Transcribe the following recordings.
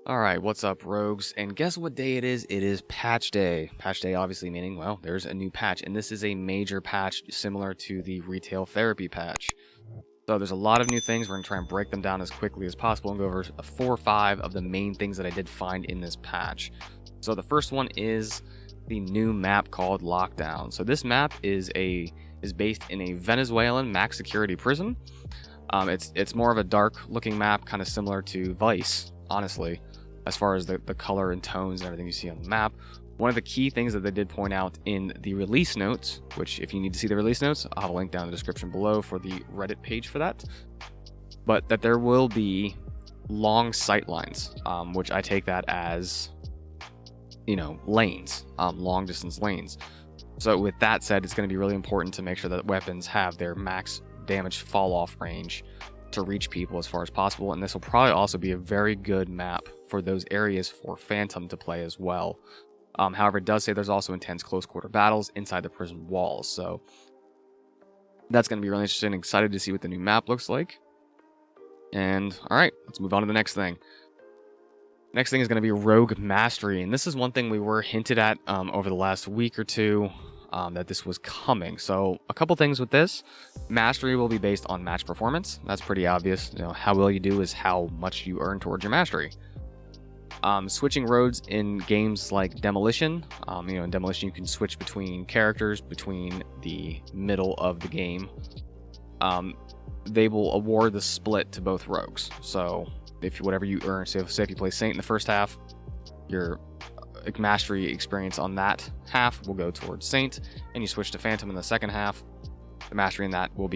Alright, what's up, rogues? And guess what day it is? It is patch day. Patch day obviously meaning, well, there's a new patch, and this is a major patch similar to the retail therapy patch. So there's a lot of new things. We're going to try and break them down as quickly as possible and go over 4 or 5 of the main things that I did find in this patch. So the first one is the new map called Lockdown. So this map is based in a Venezuelan max security prison. It's more of a dark looking map, kind of similar to Vice, honestly, as far as the color and tones and everything you see on the map. One of the key things that they did point out in the release notes, which if you need to see the release notes, I'll have a link down in the description below for the Reddit page for that, but that there will be long sight lines, which I take that as, lanes, long distance lanes. So with that said, it's going to be really important to make sure that weapons have their max damage fall off range to reach people as far as possible, and this will probably also be a very good map for those areas for Phantom to play as well. However, it does say there's also intense close quarter battles inside the prison walls, so that's going to be really interesting. Excited to see what the new map looks like. And alright, let's move on to the next thing. Next thing is going to be Rogue Mastery, and this is one thing we were hinted at over the last week or two, that this was coming. So a couple things with this. Mastery will be based on match performance. That's pretty obvious. How well you do is how much you earn towards your mastery. Switching roads in games like Demolition. In Demolition you can switch between characters between the middle of the game. They will award the split to both rogues. So if whatever you earn, say if you play Saint in the first half, your mastery experience on that half will go towards Saint, and you switch to Phantom in the second half, the mastery in that will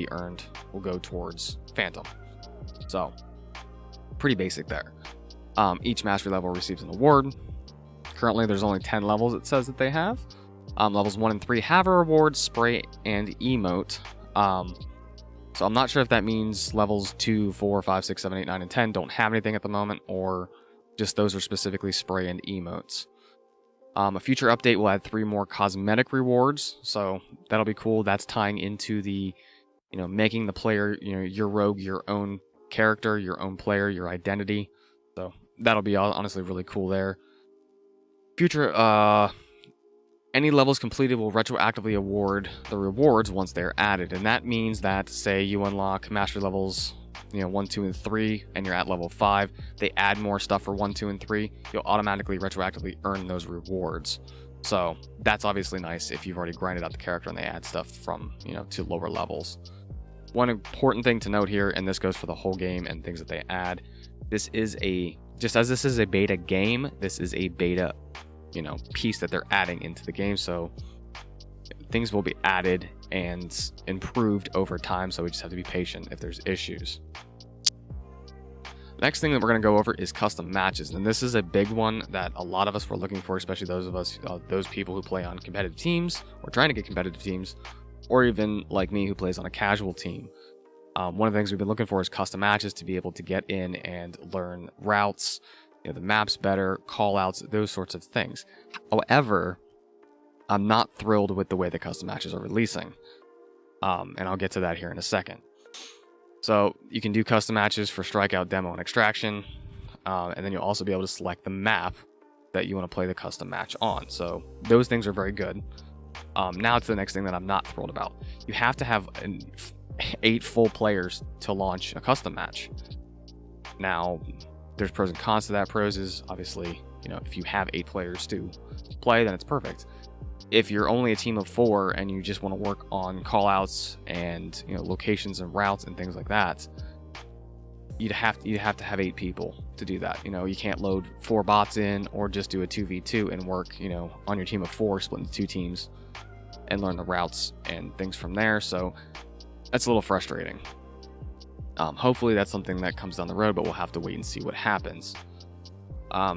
go towards Phantom. So pretty basic there. Each mastery level receives an award. Currently there's only 10 levels it says that they have. Levels 1 and 3 have a reward, spray, and emote. So I'm not sure if that means levels 2, 4, 5, 6, 7, 8, 9, and 10 don't have anything at the moment, or just those are specifically spray and emotes. A future update will add 3 more cosmetic rewards, so that'll be cool. That's tying into the, making the player, your rogue, your own character, your own player, your identity. So that'll be honestly really cool there. Future, any levels completed will retroactively award the rewards once they're added, and that means that, say you unlock mastery levels 1, 2, and 3, and you're at level 5, they add more stuff for 1, 2, and 3, you'll automatically retroactively earn those rewards. So that's obviously nice if you've already grinded out the character and they add stuff from, to lower levels. One important thing to note here, and this goes for the whole game and things that they add, just as this is a beta game, this is a beta, piece that they're adding into the game, so things will be added and improved over time, so we just have to be patient if there's issues. Next thing that we're going to go over is custom matches, and this is a big one that a lot of us were looking for, especially those people who play on competitive teams or trying to get competitive teams, or even like me who plays on a casual team. One of the things we've been looking for is custom matches to be able to get in and learn routes, the maps better, call outs, those sorts of things. However, I'm not thrilled with the way the custom matches are releasing. And I'll get to that here in a second. So you can do custom matches for Strikeout, Demo, and Extraction. And then you'll also be able to select the map that you want to play the custom match on. So those things are very good. Now to the next thing that I'm not thrilled about. You have to have 8 full players to launch a custom match. Now, there's pros and cons to that. Pros is obviously, if you have 8 players to play, then it's perfect. If you're only a team of 4 and you just want to work on callouts and locations and routes and things like that, you'd have to have 8 people to do that. You can't load 4 bots in or just do a 2v2 and work on your team of 4, split into 2 teams and learn the routes and things from there. So that's a little frustrating. Hopefully that's something that comes down the road, but we'll have to wait and see what happens.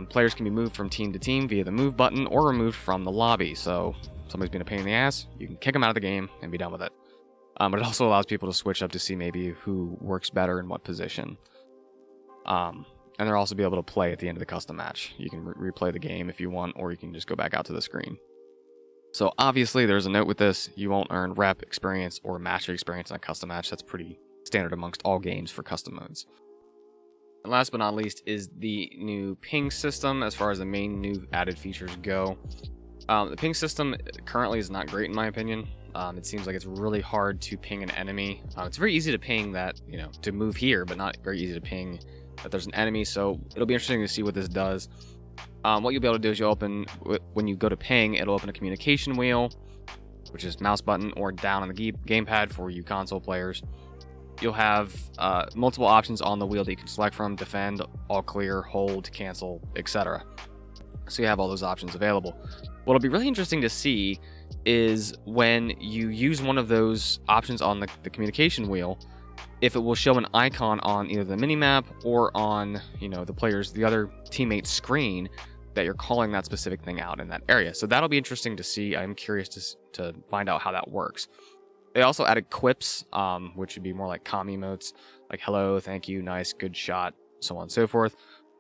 Players can be moved from team to team via the move button or removed from the lobby. So if somebody's been a pain in the ass, you can kick them out of the game and be done with it. But it also allows people to switch up to see maybe who works better in what position. And they'll also be able to play at the end of the custom match. You can replay the game if you want, or you can just go back out to the screen. So obviously there's a note with this. You won't earn rep experience or mastery experience in a custom match. That's pretty standard amongst all games for custom modes. And last but not least is the new ping system as far as the main new added features go. The ping system currently is not great in my opinion. It seems like it's really hard to ping an enemy. It's very easy to ping that, to move here, but not very easy to ping that there's an enemy. So it'll be interesting to see what this does. What you'll be able to do is when you go to ping, it'll open a communication wheel, which is mouse button or down on the gamepad for you console players. You'll have multiple options on the wheel that you can select from: defend, all clear, hold, cancel, etc. So you have all those options available. What'll be really interesting to see is when you use one of those options on the communication wheel, if it will show an icon on either the minimap or on the other teammate's screen that you're calling that specific thing out in that area. So that'll be interesting to see. I'm curious to find out how that works. They also added quips, which would be more like comm emotes, like hello, thank you, nice, good shot, so on and so forth.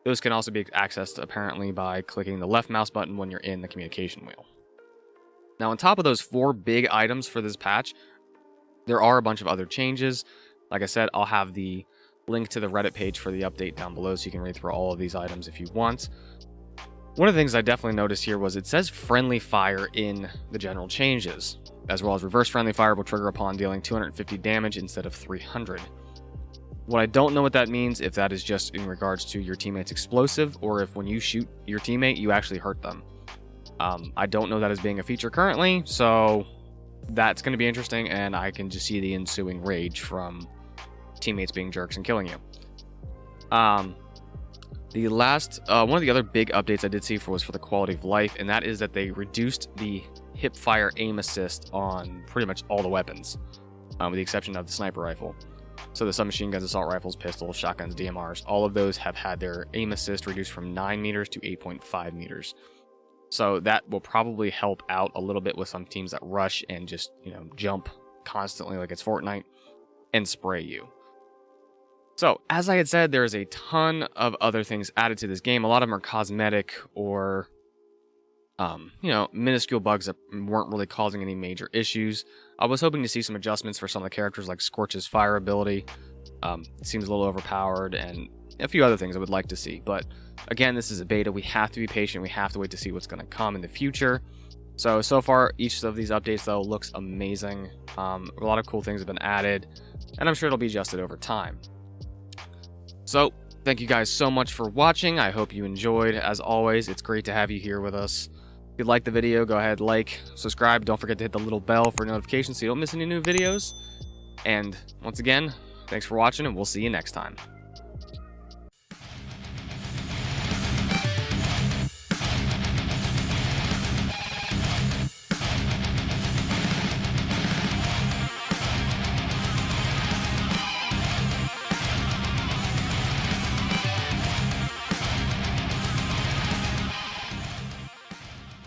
Those can also be accessed apparently by clicking the left mouse button when you're in the communication wheel. Now, on top of those 4 big items for this patch, there are a bunch of other changes. Like I said, I'll have the link to the Reddit page for the update down below so you can read through all of these items if you want. One of the things I definitely noticed here was it says friendly fire in the general changes, as well as reverse friendly fire will trigger upon dealing 250 damage instead of 300. What I don't know what that means, if that is just in regards to your teammate's explosive, or if when you shoot your teammate, you actually hurt them. I don't know that as being a feature currently, so that's going to be interesting, and I can just see the ensuing rage from teammates being jerks and killing you. The last, one of the other big updates I did see was for the quality of life, and that is that they reduced the hip fire aim assist on pretty much all the weapons, with the exception of the sniper rifle. So the submachine guns, assault rifles, pistols, shotguns, DMRs, all of those have had their aim assist reduced from 9 meters to 8.5 meters. So that will probably help out a little bit with some teams that rush and just, jump constantly like it's Fortnite and spray you. So, as I had said, there is a ton of other things added to this game. A lot of them are cosmetic or, minuscule bugs that weren't really causing any major issues. I was hoping to see some adjustments for some of the characters, like Scorch's fire ability. It seems a little overpowered, and a few other things I would like to see. But, again, this is a beta. We have to be patient. We have to wait to see what's going to come in the future. So far, each of these updates, though, looks amazing. A lot of cool things have been added, and I'm sure it'll be adjusted over time. So, thank you guys so much for watching. I hope you enjoyed. As always, it's great to have you here with us. If you liked the video, go ahead, like, subscribe. Don't forget to hit the little bell for notifications so you don't miss any new videos. And once again, thanks for watching, and we'll see you next time.